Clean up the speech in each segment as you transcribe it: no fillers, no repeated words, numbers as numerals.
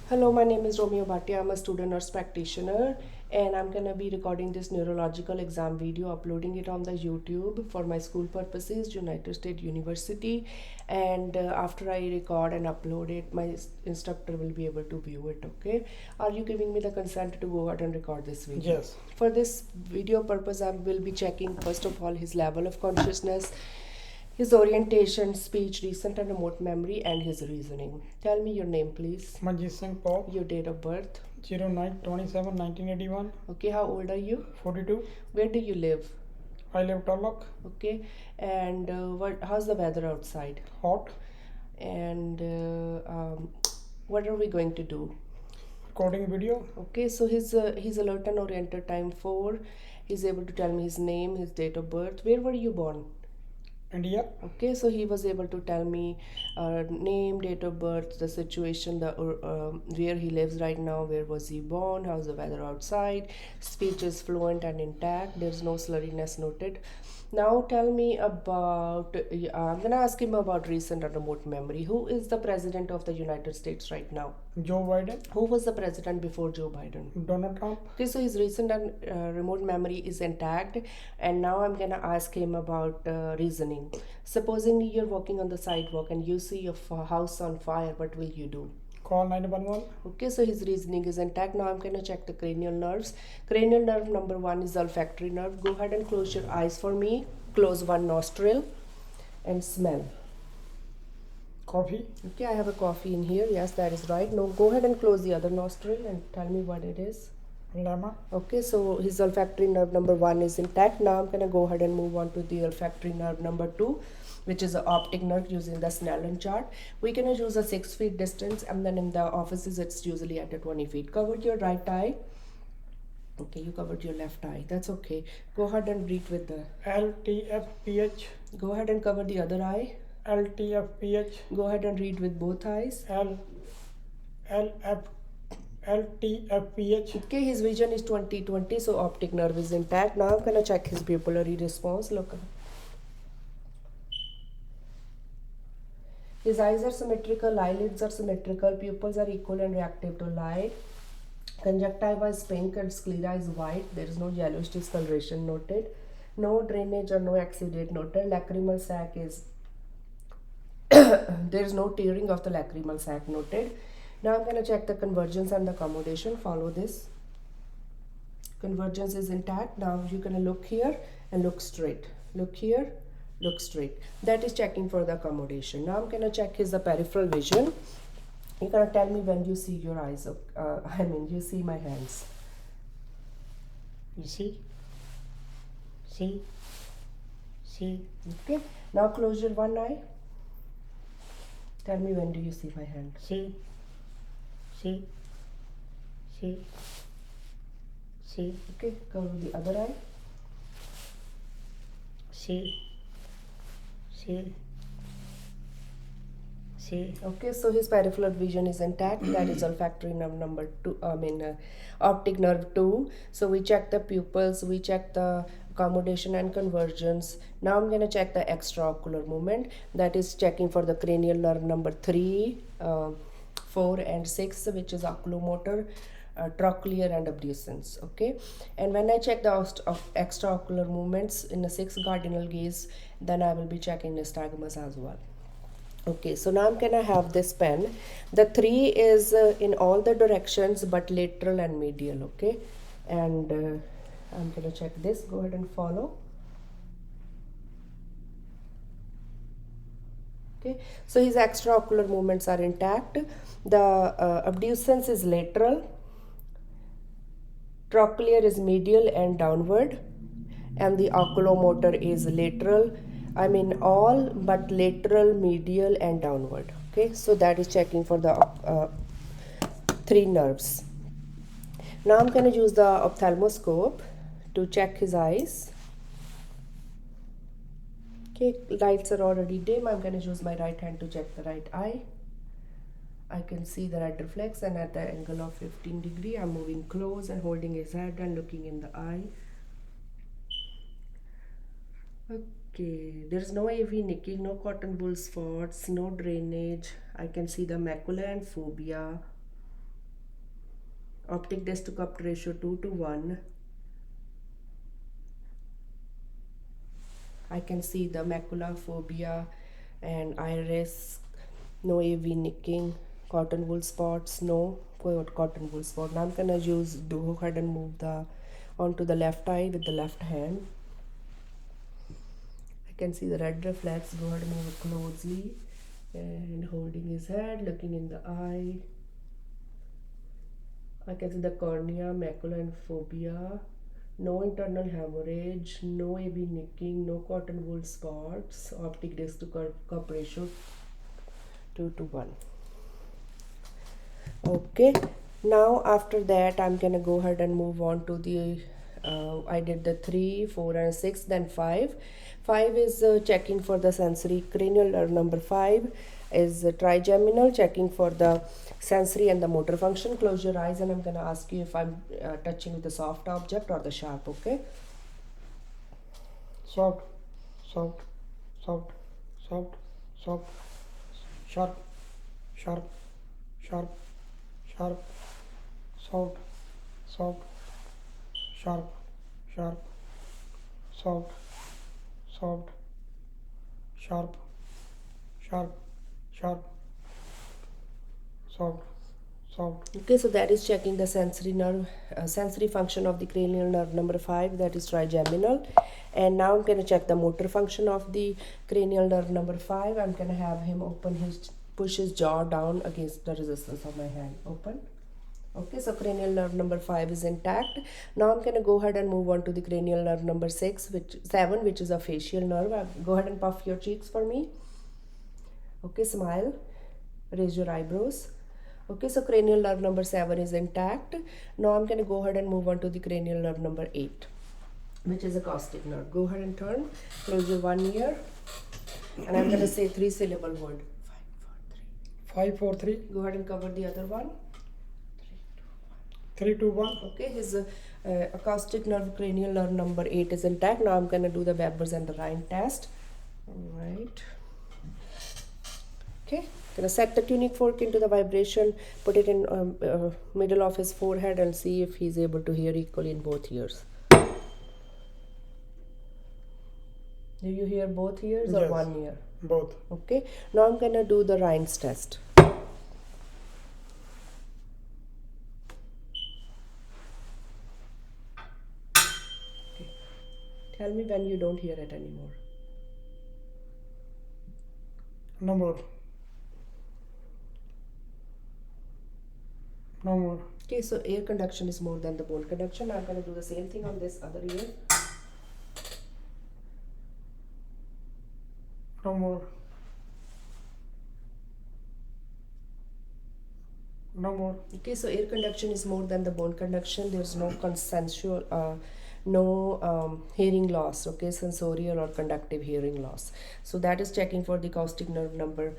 Hello, my name is Romeo Bhatia. I'm a student nurse practitioner and I'm gonna be recording this neurological exam video, uploading it on the YouTube for my school purposes, United States University. And after I record and upload it, my instructor will be able to view it. Okay, are you giving me the consent to go ahead and record this video? Yes. For this video purpose, I will be checking first of all his level of consciousness, his orientation, speech, recent and remote memory, and his reasoning. Tell me your name, please. Manjeet Singh Paul, Your date of birth. 09/27 1981, Okay, how old are you? 42. Where do you live? I live Tarlok. Okay, and how's the weather outside? Hot. And what are we going to do? Recording video. Okay, so his alert and oriented time 4. He's able to tell me his name, his date of birth. Where were you born? India. Okay, so he was able to tell me name, date of birth, the situation, the where he lives right now, where was he born, how's the weather outside, speech is fluent and intact, there's no slurriness noted. Now tell me about, I'm gonna ask him about recent and remote memory. Who is the president of the United States right now? Joe Biden. Who was the president before Joe Biden? Donald Trump. Okay, so his recent and remote memory is intact, and now I'm gonna ask him about reasoning. Supposing you're walking on the sidewalk and you see a house on fire, what will you do? Call 911. Okay, so his reasoning is intact. Now I'm gonna check the cranial nerves. Cranial nerve number 1 is olfactory nerve. Go ahead and close your eyes for me. Close one nostril and smell. Coffee. Okay, I have a coffee in here. Yes, that is right. Now go ahead and close the other nostril and tell me what it is. Lemon. Okay, so his olfactory nerve number 1 is intact. Now I'm gonna go ahead and move on to the olfactory nerve number 2, which is the optic nerve using the Snellen chart. We're gonna use a 6 feet distance, and then in the offices it's usually at a 20 feet. Cover your right eye. Okay, you covered your left eye. That's okay. Go ahead and breathe with the. LTFPH. Go ahead and cover the other eye. LTFPH. Go ahead and read with both eyes. LTFPH. Okay, his vision is 20/20, so optic nerve is intact. Now I'm gonna check his pupillary response. Look. His eyes are symmetrical, eyelids are symmetrical, pupils are equal and reactive to light. Conjunctiva is pink and sclera is white. There is no yellowish discoloration noted. No drainage or no exudate noted. Lacrimal sac is there is no tearing of the lacrimal sac noted. Now I'm going to check the convergence and the accommodation. Follow this. Convergence is intact. Now you're going to look here and look straight. Look here, look straight. That is checking for the accommodation. Now I'm going to check his peripheral vision. You're going to tell me when you see your eyes. You see my hands. You see? See? See? Okay. Now close your one eye. Tell me when do you see my hand. See? See? See? See? Okay. Cover the other eye. See? See? See? Okay, so his peripheral vision is intact. That is olfactory nerve number 2. Optic nerve 2. So we check the pupils, we check the accommodation and convergence. Now I'm going to check the extraocular movement. That is checking for the cranial nerve number 3, 4 and 6, which is oculomotor, trochlear and abducens. Okay, and when I check the extraocular movements in the 6 cardinal gaze, then I will be checking nystagmus as well. Okay, so now I'm gonna have this pen. The 3 is in all the directions but lateral and medial. Okay, and I'm gonna check this. Go ahead and follow. Okay, so his extraocular movements are intact. The abducens is lateral, trochlear is medial and downward, and the oculomotor is lateral. All but lateral, medial and downward. Okay, so that is checking for the 3 nerves. Now I'm going to use the ophthalmoscope to check his eyes. Okay, lights are already dim. I'm going to use my right hand to check the right eye. I can see the red reflex, and at the angle of 15 degree I'm moving close and holding his head and looking in the eye. Okay, there's no AV nicking, no cotton wool spots, no drainage. I can see the macula and fovea. Optic disc to cup ratio 2 to 1. I can see the macula, phobia, and iris. No AV nicking, cotton wool spots, no cotton wool spot. Now I'm gonna go ahead and move the onto the left eye with the left hand. I can see the red reflex. Go ahead and move it closely and holding his head, looking in the eye. I can see the cornea, macula, and phobia. No internal hemorrhage, no AB nicking, no cotton wool spots. Optic disc to cup ratio 2 to 1. Okay, now after that I'm gonna go ahead and move on to the I did the 3, 4, and 6, then 5. 5 is checking for the sensory cranial nerve. Number 5 is trigeminal, checking for the sensory and the motor function. Close your eyes and I'm gonna ask you if I'm touching with the soft object or the sharp. Okay, soft, soft, soft, soft, soft, sharp, sharp, sharp, sharp, soft, soft, sharp, sharp, soft, soft, sharp, sharp, sharp, soft, soft. okay, so that is checking the sensory nerve, sensory function of the cranial nerve number 5, that is trigeminal. And now I'm going to check the motor function of the cranial nerve number 5. I'm going to have him push his jaw down against the resistance of my hand. Open. Okay, so cranial nerve number 5 is intact. Now I'm going to go ahead and move on to the cranial nerve number 7, which is a facial nerve. Go ahead and puff your cheeks for me. Okay, smile. Raise your eyebrows. Okay, so cranial nerve number 7 is intact. Now I'm going to go ahead and move on to the cranial nerve number 8, which is acoustic nerve. Go ahead and turn. Close your one ear. And I'm going to say 3-syllable word. 5, 4, 3. Go ahead and cover the other one. 3, 2, 1. Okay, his acoustic nerve, cranial nerve number 8 is intact. Now I'm going to do the Weber's and the Rhine test. Alright. Okay, gonna set the tuning fork into the vibration, put it in middle of his forehead and see if he's able to hear equally in both ears. Do you hear both ears or Yes. one ear? Both. Okay, now I'm gonna do the Rhine's test. Okay. Tell me when you don't hear it anymore. No more. No more. Okay, so air conduction is more than the bone conduction. I'm gonna do the same thing on this other ear. No more. No more. Okay, so air conduction is more than the bone conduction. There's no consensual, hearing loss. Okay, sensorial or conductive hearing loss. So that is checking for the acoustic nerve number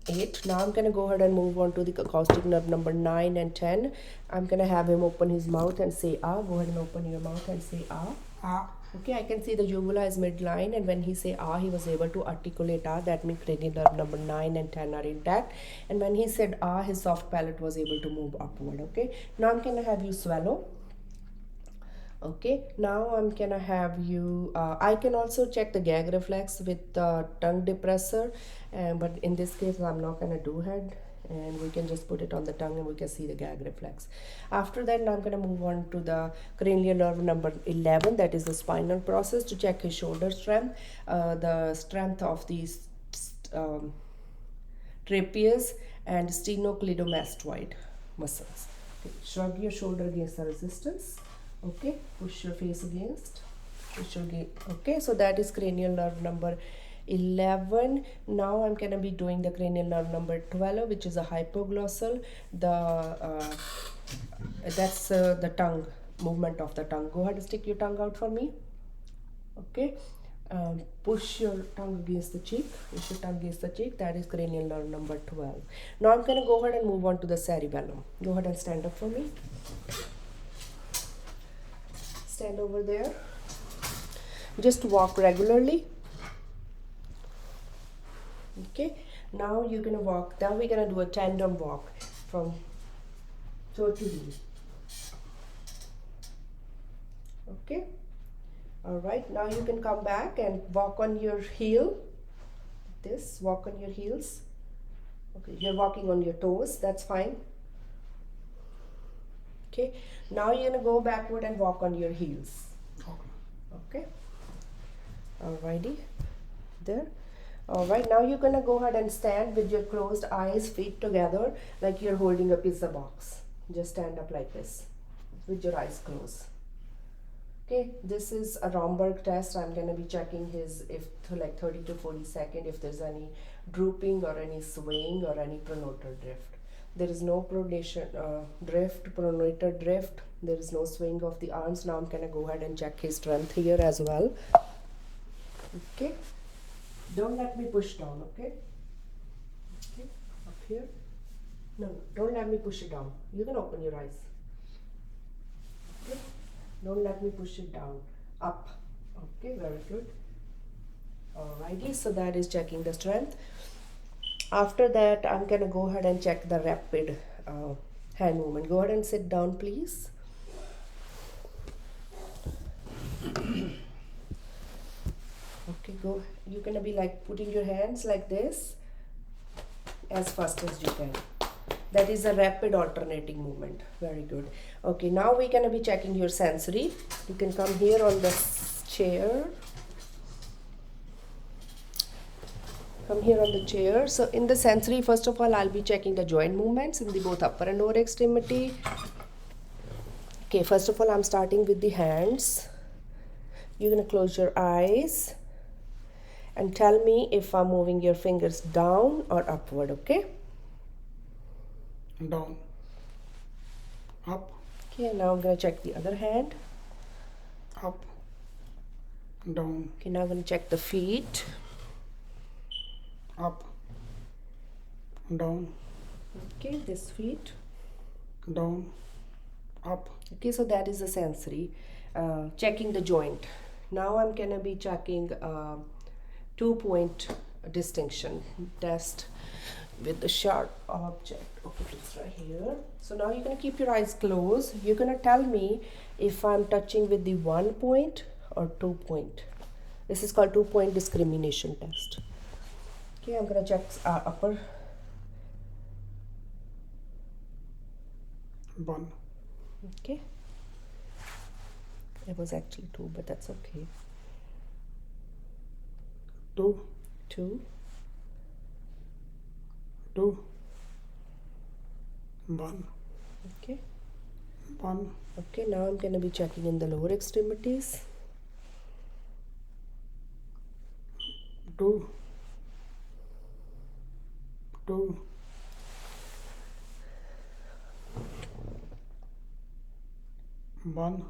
8. Now I'm gonna go ahead and move on to the acoustic nerve number 9 and 10. I'm gonna have him open his mouth and say ah. Go ahead and open your mouth and say ah. Ah. Okay, I can see the uvula is midline, and when he say ah, he was able to articulate ah. That means cranial nerve number 9 and 10 are intact. And when he said ah, his soft palate was able to move upward. Okay, now I'm gonna have you swallow. Okay, now I'm gonna have you I can also check the gag reflex with the tongue depressor, but in this case I'm not gonna do head, and we can just put it on the tongue and we can see the gag reflex. After that, now I'm gonna move on to the cranial nerve number 11, that is the spinal process, to check his shoulder strength, the strength of these trapezius and sternocleidomastoid muscles. Okay, shrug your shoulder against the resistance. Okay, push your face against, okay, so that is cranial nerve number 11. Now I'm gonna be doing the cranial nerve number 12, which is a hypoglossal. That's the tongue, movement of the tongue. Go ahead and stick your tongue out for me. Okay, push your tongue against the cheek. Push your tongue against the cheek. That is cranial nerve number 12. Now I'm gonna go ahead and move on to the cerebellum. Go ahead and stand up for me. Stand over there. Just walk regularly. Okay, now you're gonna walk. Now we're gonna do a tandem walk from totally. Okay. All right, now you can come back and walk on your heel. This, walk on your heels. Okay, you're walking on your toes, that's fine. Okay, now you're gonna go backward and walk on your heels. Okay, alrighty, there. Alright, now you're gonna go ahead and stand with your closed eyes, feet together, like you're holding a pizza box. Just stand up like this, with your eyes closed. Okay, this is a Romberg test. I'm gonna be checking his if like 30 to 40 seconds if there's any drooping or any swaying or any pronator drift. There is no pronation drift, pronator drift. There is no swing of the arms. Now I'm gonna go ahead and check his strength here as well. Okay, don't let me push down. Okay, okay, up here. No, don't let me push it down. You can open your eyes. Okay. Don't let me push it down. Up. Okay, very good. Alrighty, so that is checking the strength. After that, I'm gonna go ahead and check the rapid hand movement. Go ahead and sit down, please. Okay, go. You're gonna be like putting your hands like this as fast as you can. That is a rapid alternating movement. Very good. Okay, now we're gonna be checking your sensory. You can come here on the chair. Come here on the chair. So in the sensory, first of all, I'll be checking the joint movements in the both upper and lower extremity. Okay, first of all, I'm starting with the hands. You're gonna close your eyes and tell me if I'm moving your fingers down or upward, okay? Down. Up. Okay, now I'm gonna check the other hand. Up. Down. Okay, now I'm gonna check the feet. Up. Down. Okay, this feet. Down. Up. Okay, so that is the sensory. Checking the joint. Now I'm gonna be checking 2-point distinction test with the sharp object. Okay, it's right here. So now you're gonna keep your eyes closed. You're gonna tell me if I'm touching with the 1 point or 2 point. This is called 2-point discrimination test. Okay, I'm gonna check upper. 1. Okay. It was actually 2, but that's okay. 2. 2. 2. 1. Okay. 1. Okay, now I'm gonna be checking in the lower extremities. 2. 2. 1.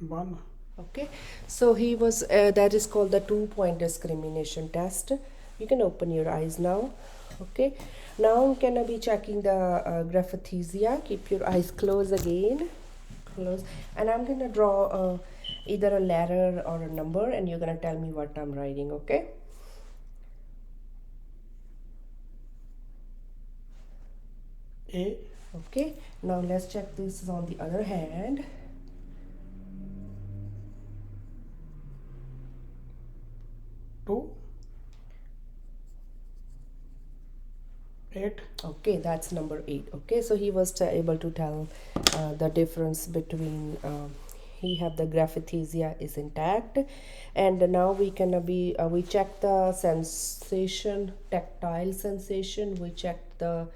1. Okay, so he was that is called the 2-point discrimination test. You can open your eyes now. Okay, now I'm gonna be checking the graphesthesia. Keep your eyes closed again, close, and I'm gonna draw either a letter or a number, and you're gonna tell me what I'm writing. Okay. A. Okay, now let's check this on the other hand. 2. 8. Okay, that's number 8. Okay, so he was able to tell the difference between he have the graphesthesia is intact, and now we can be we check the sensation, tactile sensation, we check the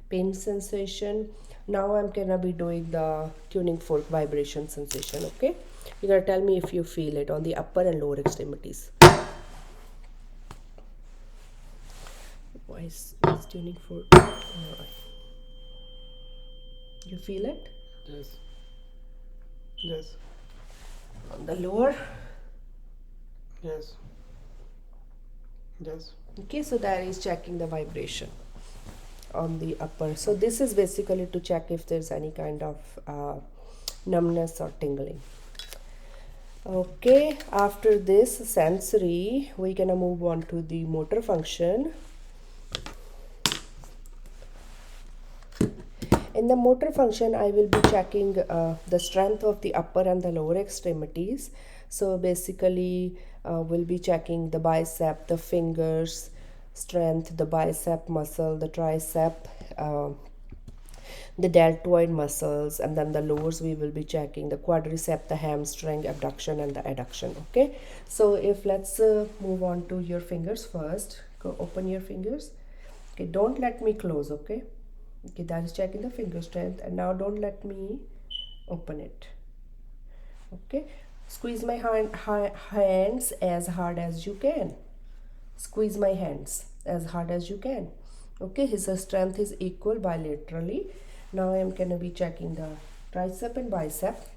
pain sensation. Now I'm gonna be doing the tuning fork vibration sensation. Okay, you're gonna tell me if you feel it on the upper and lower extremities. Why is tuning fork? You feel it Yes. Yes. on the lower? Yes. Yes. Okay, so that is checking the vibration on the upper. So this is basically to check if there's any kind of numbness or tingling. Okay, after this sensory, we're gonna move on to the motor function. In the motor function, I will be checking the strength of the upper and the lower extremities. So basically, we'll be checking the bicep, the fingers, strength, the bicep muscle, the tricep, uh, the deltoid muscles, and then the lowers we will be checking the quadricep, the hamstring, abduction, and the adduction. Okay, so if let's move on to your fingers first. Go open your fingers. Okay, don't let me close. Okay, okay, that is checking the finger strength, and now don't let me open it. Okay, squeeze my hands as hard as you can. Squeeze my hands as hard as you can. Okay, his strength is equal bilaterally. Now I am going to be checking the tricep and bicep.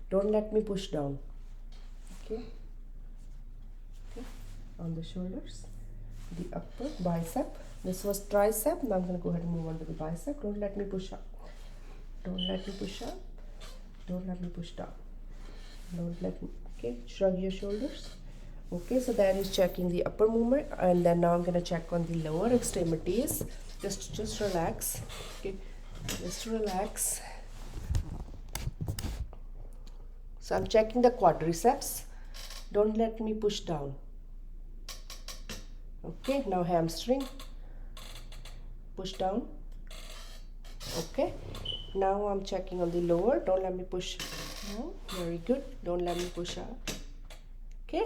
Don't let me push down. Okay, okay, on the shoulders, the upper bicep. This was tricep. Now I'm going to go ahead and move on to the bicep. Don't let me push up. Don't let me push up. Don't let me push down. Don't let me. Okay, shrug your shoulders. Okay, so that is checking the upper movement, and then now I'm gonna check on the lower extremities. Just relax. Okay, just relax. So I'm checking the quadriceps. Don't let me push down. Okay, now hamstring. Push down. Okay, now I'm checking on the lower. Don't let me push. No, very good. Don't let me push up. Okay,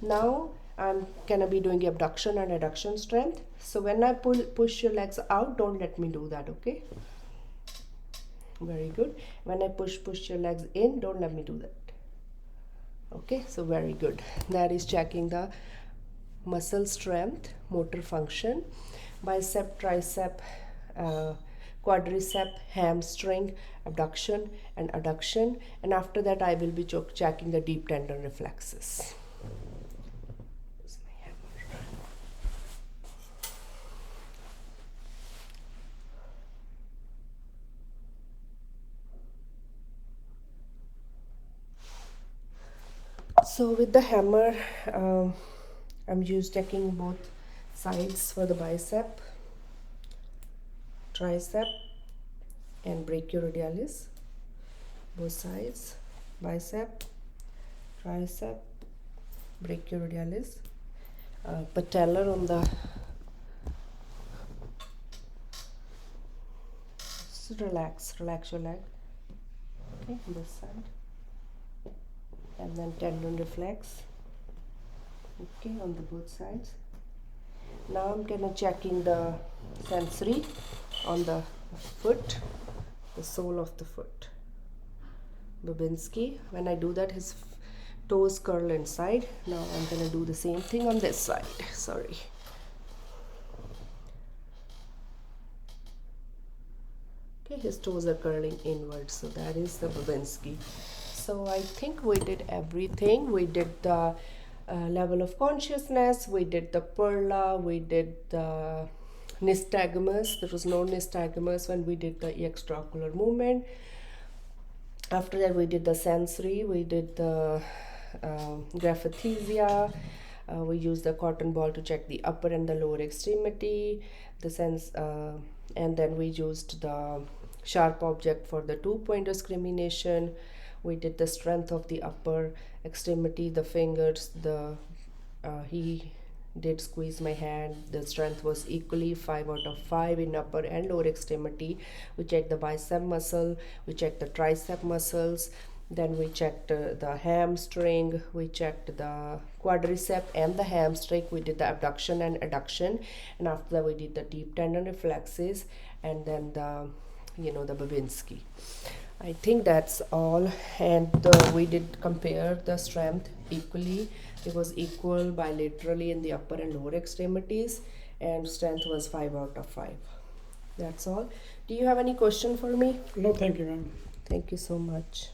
now I'm gonna be doing abduction and adduction strength. So when I push your legs out, don't let me do that. Okay, very good. When I push your legs in, don't let me do that. Okay, so very good. That is checking the muscle strength, motor function, bicep, tricep, quadricep, hamstring, abduction and adduction, and after that I will be checking the deep tendon reflexes. So with the hammer, I'm checking both sides for the bicep, tricep, and brachioradialis. Both sides, bicep, tricep, brachioradialis, patellar on the. Just relax your leg. Okay, on this side. And then tendon reflex. Okay, on the both sides. Now I'm gonna checking the sensory on the foot, the sole of the foot. Babinski. When I do that, his toes curl inside. Now I'm gonna do the same thing on this side. Sorry. Okay, his toes are curling inward, so that is the Babinski. So I think we did everything. We did the level of consciousness, we did the perla, we did the nystagmus. There was no nystagmus when we did the extraocular movement. After that we did the sensory, we did the graphesthesia, we used the cotton ball to check the upper and the lower extremity, the sense, and then we used the sharp object for the 2-point discrimination. We did the strength of the upper extremity, the fingers, he did squeeze my hand. The strength was equally 5 out of 5 in upper and lower extremity. We checked the bicep muscle, we checked the tricep muscles, then we checked the hamstring, we checked the quadricep and the hamstring. We did the abduction and adduction, and after that we did the deep tendon reflexes, and then the Babinski. I think that's all, and we did compare the strength equally. It was equal bilaterally in the upper and lower extremities, and strength was 5 out of 5. That's all. Do you have any question for me? No, thank you, ma'am. Thank you so much.